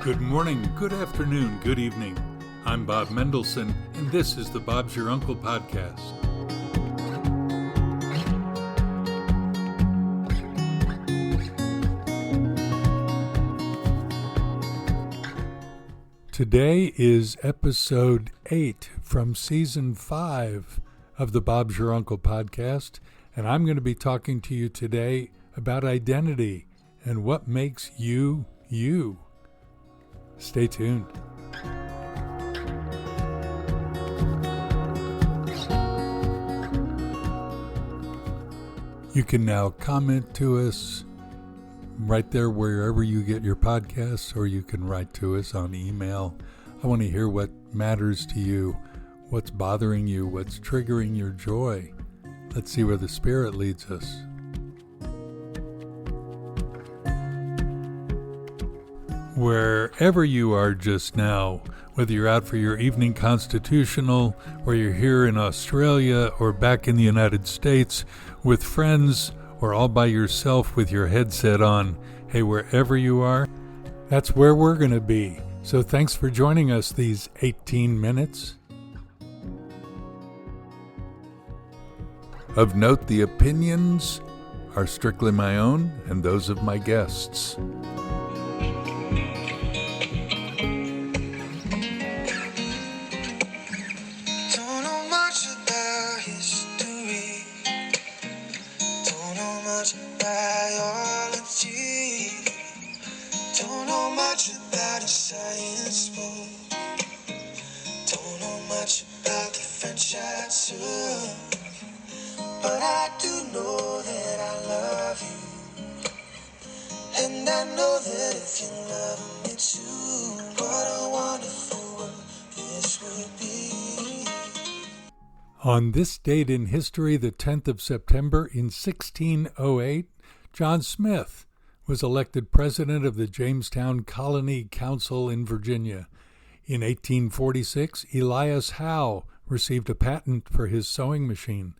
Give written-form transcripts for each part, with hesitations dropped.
Good morning, good afternoon, good evening. I'm Bob Mendelsohn, and this is the Bob's Your Uncle podcast. Today is episode 8 from season 5 of the Bob's Your Uncle podcast, and I'm going to be talking to you today about identity and what makes you, you. Stay tuned. You can now comment to us right there wherever you get your podcasts, or you can write to us on email. I want to hear what matters to you, what's bothering you, what's triggering your joy. Let's see where the Spirit leads us. Wherever you are just now, whether you're out for your evening constitutional, or you're here in Australia, or back in the United States with friends, or all by yourself with your headset on, hey, wherever you are, that's where we're going to be. So thanks for joining us these 18 minutes. Of note, the opinions are strictly my own and those of my guests. But I do know that I love you, and I know that if you love me too, what a wonderful world this would be. On this date in history, the 10th of September in 1608, John Smith was elected president of the Jamestown Colony Council in Virginia. In 1846, Elias Howe received a patent for his sewing machine.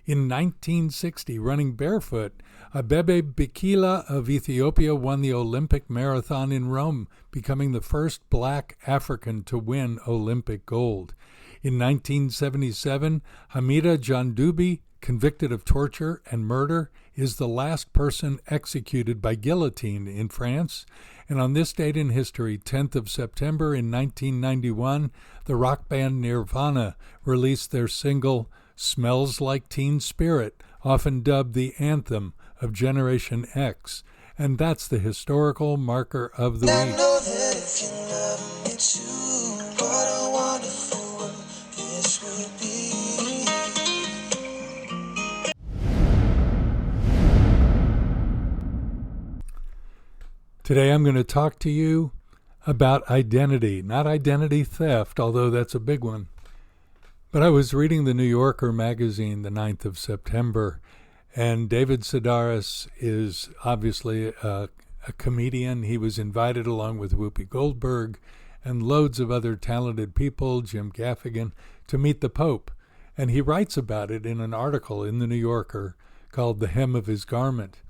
In 1960, running barefoot, Abebe Bikila of Ethiopia won the Olympic marathon in Rome, becoming the first black African to win Olympic gold. In 1977, Hamida Jandubi, convicted of torture and murder, is the last person executed by guillotine in France. And on this date in history, 10th of September in 1991, the rock band Nirvana released their single Smells Like Teen Spirit, often dubbed the anthem of Generation X. And that's the historical marker of the week. I know that if you love me too, what a wonderful world this would be. Today I'm going to talk to you about identity, not identity theft, although that's a big one. But I was reading the New Yorker magazine the 9th of September, and David Sedaris is obviously a comedian. He was invited along with Whoopi Goldberg and loads of other talented people, Jim Gaffigan, to meet the Pope. And he writes about it in an article in the New Yorker called The Hem of His Garment.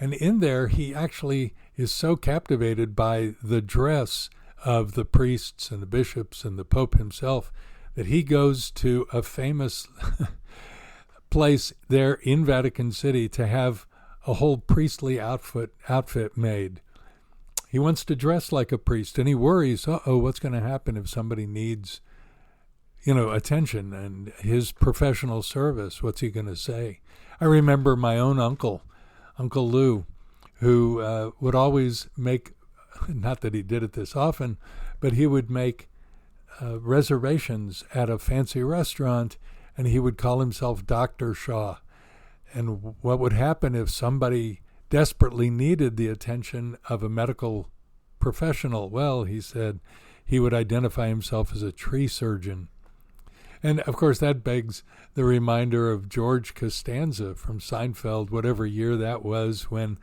And in there, he actually is so captivated by the dress of the priests and the bishops and the Pope himself that he goes to a famous place there in Vatican City to have a whole priestly outfit made. He wants to dress like a priest, and he worries, what's going to happen if somebody needs, attention and his professional service? What's he going to say? I remember my own uncle, Uncle Lou, who would always make, not that he did it this often, but he would make reservations at a fancy restaurant, and he would call himself Dr. Shaw. And what would happen if somebody desperately needed the attention of a medical professional? Well, he said he would identify himself as a tree surgeon. And, of course, that begs the reminder of George Costanza from Seinfeld, whatever year that was, when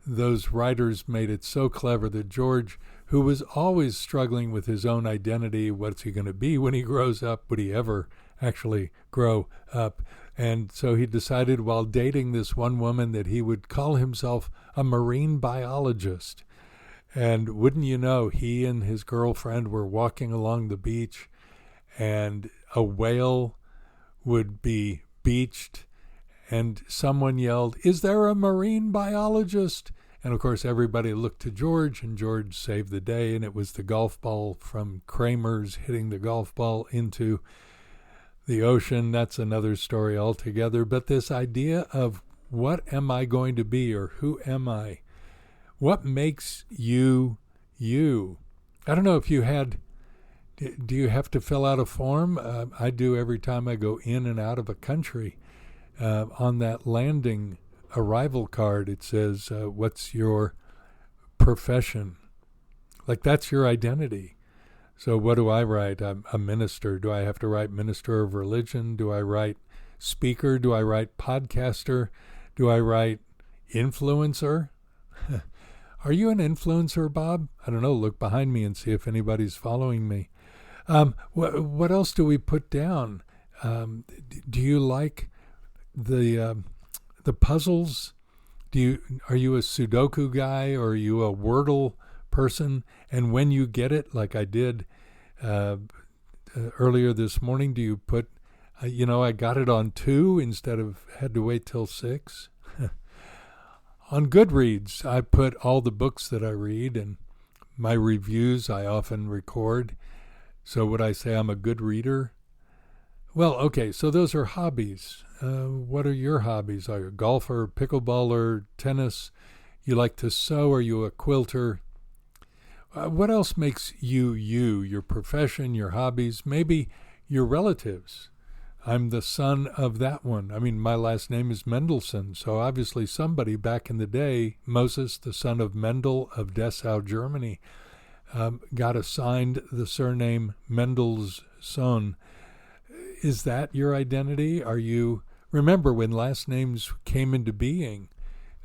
those writers made it so clever that George, who was always struggling with his own identity, what's he going to be when he grows up? Would he ever actually grow up? And so he decided while dating this one woman that he would call himself a marine biologist. And wouldn't you know, he and his girlfriend were walking along the beach, and a whale would be beached, and someone yelled, "Is there a marine biologist?" And of course, everybody looked to George, and George saved the day, and it was the golf ball from Kramer's hitting the golf ball into the ocean. That's another story altogether. But this idea of what am I going to be, or who am I? What makes you, you? I don't know if you had, do you have to fill out a form? I do every time I go in and out of a country. On that landing arrival card, it says, what's your profession? Like, that's your identity. So what do I write? I'm a minister. Do I have to write minister of religion? Do I write speaker? Do I write podcaster? Do I write influencer? Are you an influencer, Bob? I don't know. Look behind me and see if anybody's following me. What else do we put down? Do you like the puzzles? Are you a Sudoku guy, or are you a Wordle person? And when you get it, like I did earlier this morning, do you put, I got it on 2 instead of had to wait till 6? On Goodreads, I put all the books that I read, and my reviews I often record. So would I say I'm a good reader? Well, okay, so those are hobbies. What are your hobbies? Are you a golfer, pickleballer, tennis? You like to sew? Are you a quilter? What else makes you, your profession, your hobbies, maybe your relatives? I'm the son of that one. I mean, my last name is Mendelsohn, so obviously somebody back in the day, Moses, the son of Mendel of Dessau, Germany, got assigned the surname Mendelsohn. Is that your identity? Are you, remember when last names came into being,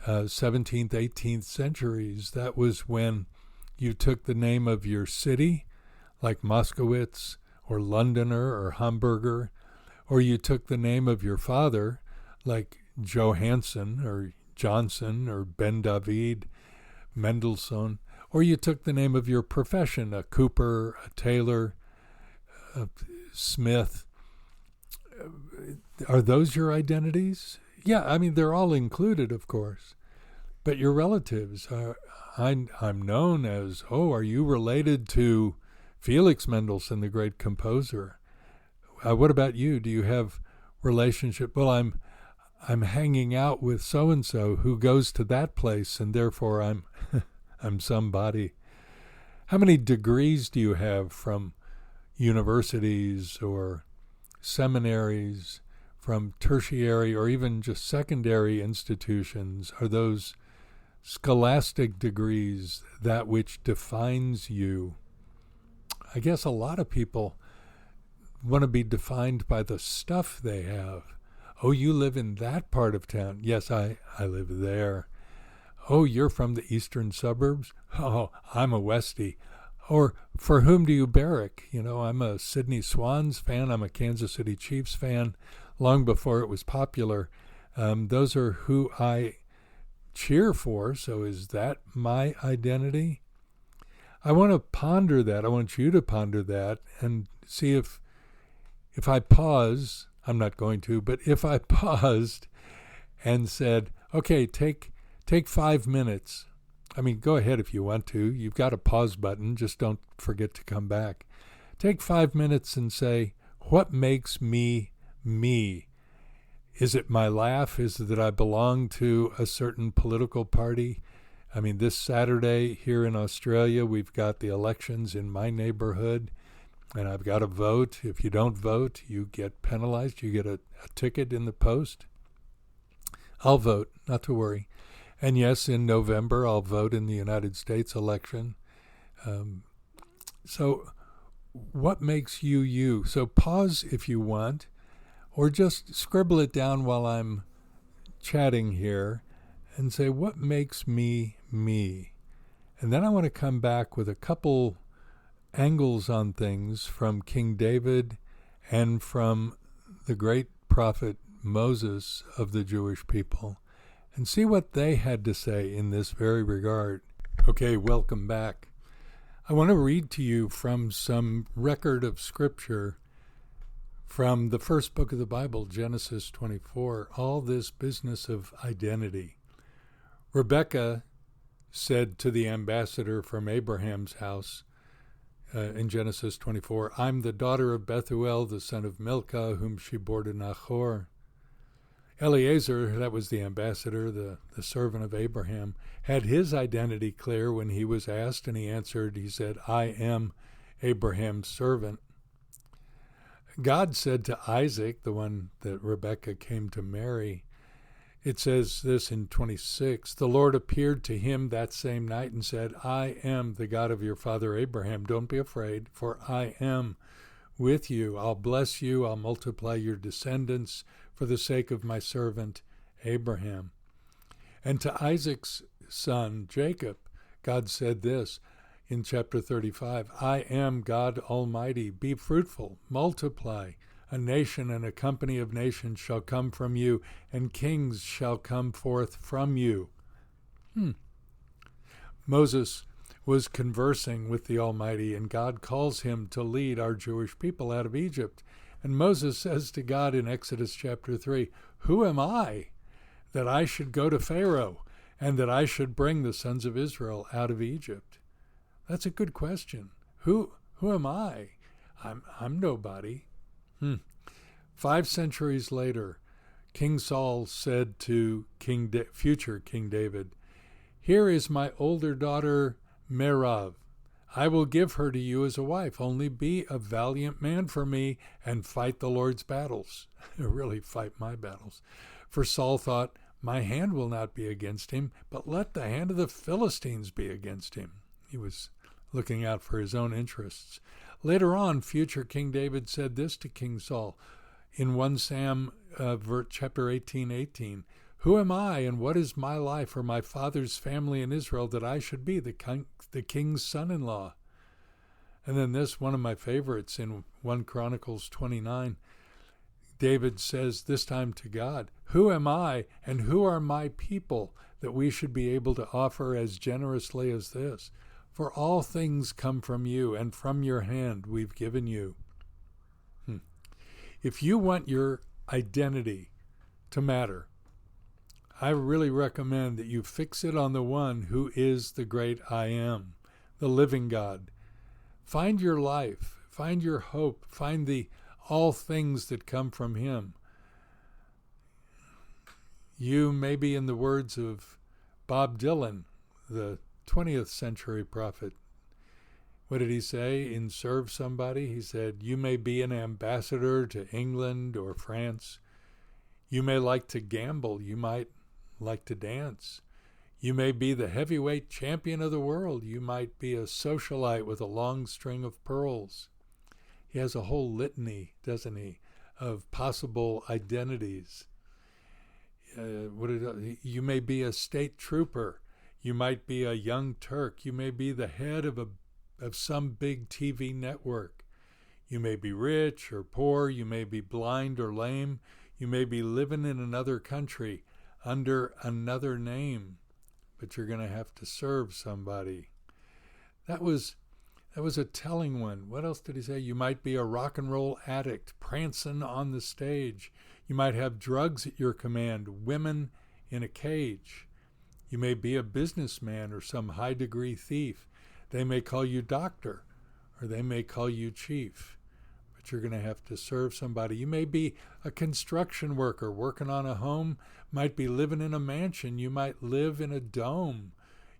17th, 18th centuries, that was when you took the name of your city, like Moskowitz or Londoner or Hamburger, or you took the name of your father, like Johansson or Johnson or Ben David, Mendelssohn, or you took the name of your profession, a cooper, a tailor, a smith. Are those your identities? Yeah, I mean, they're all included, of course. But your relatives, I'm known as, are you related to Felix Mendelssohn, the great composer? What about you? Do you have relationship? Well, I'm hanging out with so-and-so who goes to that place, and therefore I'm I'm somebody. How many degrees do you have from universities or seminaries, from tertiary or even just secondary institutions? Are those scholastic degrees that which defines you? I guess a lot of people want to be defined by the stuff they have. Oh, you live in that part of town. Yes, I live there. Oh, you're from the eastern suburbs? Oh, I'm a Westie. Or for whom do you barrack? I'm a Sydney Swans fan. I'm a Kansas City Chiefs fan. Long before it was popular. Those are who I cheer for. So is that my identity? I want to ponder that. I want you to ponder that and see if I pause, I'm not going to, but if I paused and said, okay, take 5 minutes. I mean, go ahead if you want to. You've got a pause button. Just don't forget to come back. Take 5 minutes and say, what makes me me? Is it my laugh? Is it that I belong to a certain political party? I mean, this Saturday here in Australia, we've got the elections in my neighborhood. And I've got to vote. If you don't vote, you get penalized. You get a ticket in the post. I'll vote, not to worry. And yes, in November, I'll vote in the United States election. So what makes you, you? So pause if you want, or just scribble it down while I'm chatting here and say, what makes me, me? And then I want to come back with a couple angles on things from King David and from the great prophet Moses of the Jewish people, and see what they had to say in this very regard. Okay, welcome back. I want to read to you from some record of Scripture from the first book of the Bible, Genesis 24, all this business of identity. Rebekah said to the ambassador from Abraham's house in Genesis 24, I'm the daughter of Bethuel, the son of Milcah, whom she bore to Nahor. Eliezer, that was the ambassador, the servant of Abraham, had his identity clear when he was asked, and he answered, he said, I am Abraham's servant. God said to Isaac, the one that Rebekah came to marry, it says this in 26, the Lord appeared to him that same night and said, I am the God of your father Abraham. Don't be afraid, for I am with you. I'll bless you. I'll multiply your descendants for the sake of my servant Abraham. And to Isaac's son Jacob, God said this in chapter 35, I am God Almighty. Be fruitful, multiply. A nation and a company of nations shall come from you, and kings shall come forth from you. Moses was conversing with the Almighty, and God calls him to lead our Jewish people out of Egypt. And Moses says to God in Exodus chapter 3, who am I that I should go to Pharaoh and that I should bring the sons of Israel out of Egypt? That's a good question. Who am I? I'm nobody. 5 centuries later, King Saul said to future King David, here is my older daughter Merab. I will give her to you as a wife. Only be a valiant man for me and fight the Lord's battles. Really fight my battles. For Saul thought, my hand will not be against him, but let the hand of the Philistines be against him. He was looking out for his own interests. Later on, future King David said this to King Saul in 1 Sam chapter 18:18. Who am I, and what is my life or my father's family in Israel that I should be the king's son-in-law? And then this, one of my favorites, in 1 Chronicles 29, David says this time to God, who am I, and who are my people that we should be able to offer as generously as this? For all things come from you, and from your hand we've given you. If you want your identity to matter, I really recommend that you fix it on the one who is the great I am, the living God. Find your life, find your hope, find the all things that come from him. You may be, in the words of Bob Dylan, the 20th century prophet. What did he say in Serve Somebody? He said, you may be an ambassador to England or France. You may like to gamble. You might like to dance. You may be the heavyweight champion of the world. You might be a socialite with a long string of pearls. He has a whole litany, doesn't he, of possible identities. You may be a state trooper. You might be a young Turk. You may be the head of some big TV network. You may be rich or poor. You may be blind or lame. You may be living in another country under another name, but you're going to have to serve somebody. That was a telling one. What else did he say? You might be a rock and roll addict prancing on the stage. You might have drugs at your command, women in a cage. You may be a businessman or some high-degree thief. They may call you doctor, or they may call you chief, but you're going to have to serve somebody. You may be a construction worker working on a home, might be living in a mansion. You might live in a dome.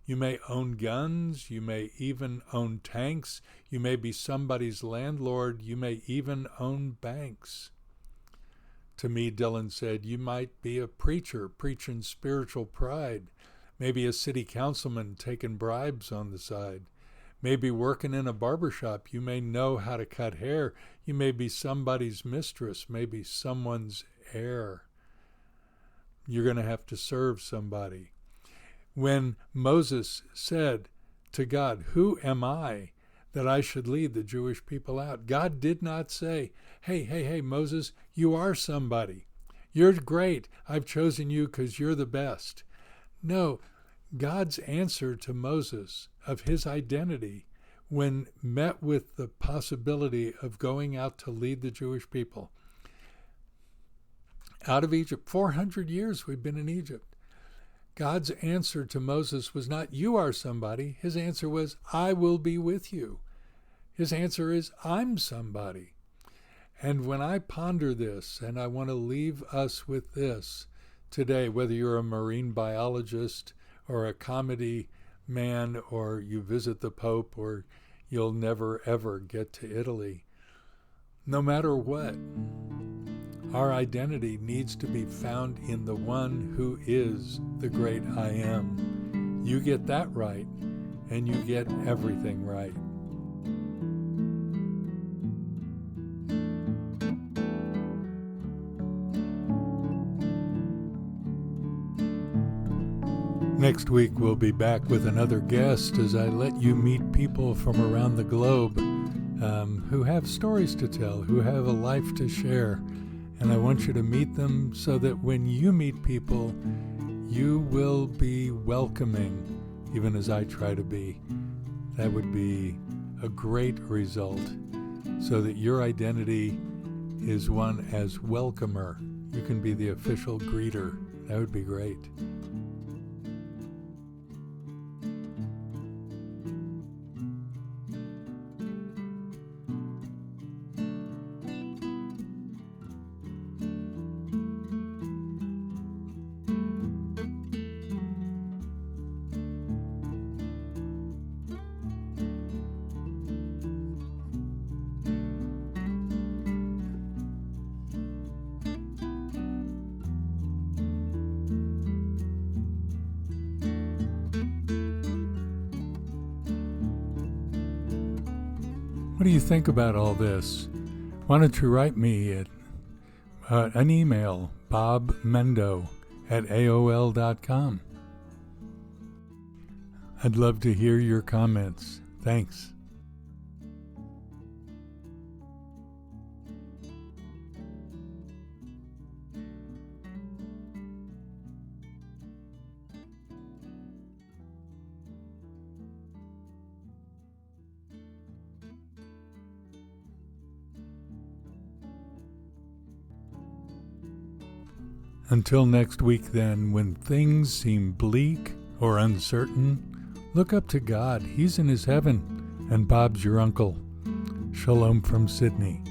You may own guns. You may even own tanks. You may be somebody's landlord. You may even own banks. To me, Dylan said, you might be a preacher preaching spiritual pride. Maybe a city councilman taking bribes on the side. Maybe working in a barbershop. You may know how to cut hair. You may be somebody's mistress, maybe someone's heir. You're going to have to serve somebody. When Moses said to God, who am I that I should lead the Jewish people out? God did not say, hey, Moses, you are somebody. You're great. I've chosen you because you're the best. No, God's answer to Moses of his identity when met with the possibility of going out to lead the Jewish people out of Egypt. 400 years we've been in Egypt. God's answer to Moses was not, you are somebody. His answer was, I will be with you. His answer is, I'm somebody. And when I ponder this, and I want to leave us with this today, whether you're a marine biologist or a comedy man, or you visit the Pope, or you'll never ever get to Italy, no matter what, our identity needs to be found in the one who is the great I am. You get that right, and you get everything right. Next week, we'll be back with another guest as I let you meet people from around the globe who have stories to tell, who have a life to share. And I want you to meet them so that when you meet people, you will be welcoming, even as I try to be. That would be a great result, so that your identity is one as welcomer. You can be the official greeter. That would be great. What do you think about all this? Why don't you write me at an email, bobmendo@aol.com. I'd love to hear your comments. Thanks. Until next week, then, when things seem bleak or uncertain, look up to God. He's in his heaven, and Bob's your uncle. Shalom from Sydney.